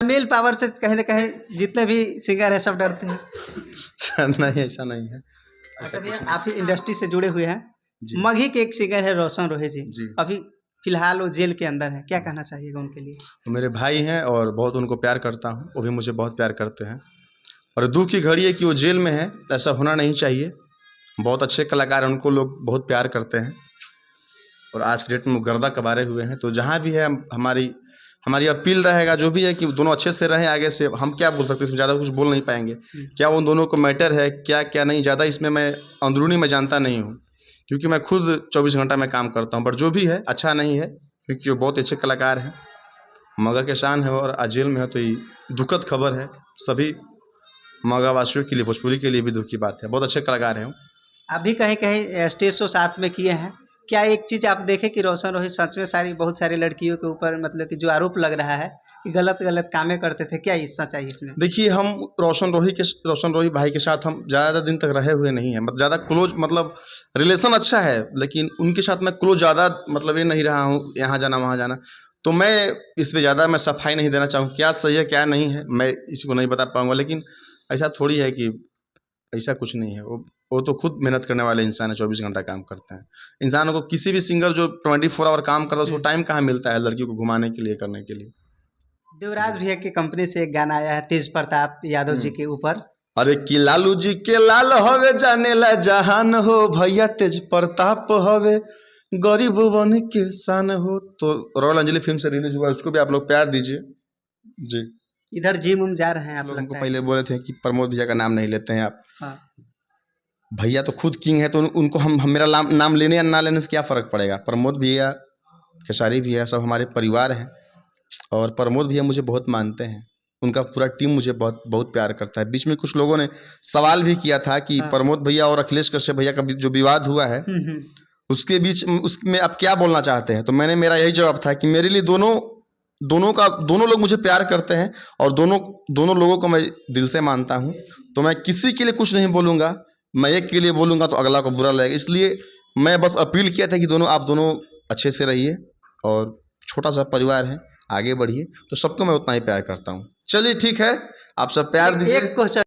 Mail power से कहीं ना कहीं जितने भी सिंगर है सब डरते हैं। नहीं, ऐसा नहीं है। अच्छा भैया, आप ही इंडस्ट्री से जुड़े हुए हैं। जी मगही के एक सिंगर है रोशन रोही जी, जी। अभी फिलहाल वो जेल के अंदर है, क्या कहना चाहिएगा उनके लिए? वो मेरे भाई हैं और बहुत उनको प्यार करता हूँ, वो भी मुझे बहुत प्यार करते हैं। और दुख की घड़ी है कि वो जेल में है, ऐसा होना नहीं चाहिए। बहुत अच्छे कलाकार हैं, उनको लोग बहुत प्यार करते हैं और आज के डेट में वो गर्दा कबारे हुए हैं। तो जहाँ भी है हमारी हमारी अपील रहेगा जो भी है कि दोनों अच्छे से रहें। आगे से हम क्या बोल सकते हैं, इसमें ज़्यादा कुछ बोल नहीं पाएंगे। क्या उन दोनों को मैटर है, क्या क्या नहीं, ज़्यादा इसमें मैं अंदरूनी में जानता नहीं हूँ, क्योंकि मैं खुद 24 घंटा में काम करता हूँ। बट जो भी है अच्छा नहीं है, क्योंकि वो बहुत अच्छे कलाकार हैं, मगह के शान है और आज जेल में है। तो ये दुखद खबर है सभी मगह वासियों के लिए, भोजपुरी के लिए भी दुख की बात है। बहुत अच्छे कलाकार हैं वो। अभी कहीं कहीं स्टेज शो साथ में किए हैं, क्या एक चीज़ आप देखें कि रोशन रोही सच में बहुत सारी लड़कियों के ऊपर मतलब कि जो आरोप लग रहा है कि गलत गलत कामें करते थे, क्या सच्चाई इसमें? देखिए, हम रोशन रोही भाई के साथ हम ज़्यादा दिन तक रहे हुए नहीं हैं। मतलब ज़्यादा क्लोज, मतलब रिलेशन अच्छा है, लेकिन उनके साथ मैं क्लोज ज़्यादा मतलब ये नहीं रहा हूँ, यहाँ जाना वहाँ जाना। तो मैं इस पे ज़्यादा मैं सफाई नहीं देना चाहूँ, क्या सही है क्या नहीं है मैं इसी को नहीं बता पाऊँगा। लेकिन ऐसा थोड़ी है कि ऐसा कुछ नहीं है। वो तो खुद मेहनत करने वाले इंसान है, 24 घंटा काम करते हैं। इंसानों को किसी भी सिंगर जो 24 आवर काम करता है, उसको टाइम कहाँ मिलता है लड़कियों को घुमाने के लिए, करने के लिए। देवराज भैया की कंपनी से एक गाना आया है तेज प्रताप यादव जी के ऊपर। अरे कि लालू जी के लाल हवे, जाने ला जहान हो, भैया तेज प्रताप हवे, गरीब वन के शान हो। तो रॉयल अंजलि फिल्म से रिलीज हुआ, उसको भी आप लोग प्यार दीजिए जी। इधर जिम उम जा रहे हैं आप, लोग हमको लगता है? पहले बोले थे कि प्रमोद भैया का नाम नहीं लेते हैं आप। हाँ। भैया तो खुद किंग है, तो उनको हम मेरा नाम लेने या ना लेने से क्या फ़र्क पड़ेगा। प्रमोद भैया, खेसारी भैया सब हमारे परिवार हैं और प्रमोद भैया मुझे बहुत मानते हैं। उनका पूरा टीम मुझे बहुत बहुत प्यार करता है। बीच में कुछ लोगों ने सवाल भी किया था कि हाँ। प्रमोद भैया और अखिलेश कश्यप भैया का जो विवाद हुआ है, उसके बीच उसमें आप क्या बोलना चाहते हैं। तो मेरा यही जवाब था कि मेरे लिए दोनों लोग मुझे प्यार करते हैं और दोनों लोगों को मैं दिल से मानता हूँ। तो मैं किसी के लिए कुछ नहीं बोलूँगा, मैं एक के लिए बोलूँगा तो अगला को बुरा लगेगा। इसलिए मैं बस अपील किया था कि आप दोनों अच्छे से रहिए और छोटा सा परिवार है, आगे बढ़िए। तो सबको मैं उतना ही प्यार करता हूँ। चलिए ठीक है, आप सब प्यार दीजिए। एक क्वेश्चन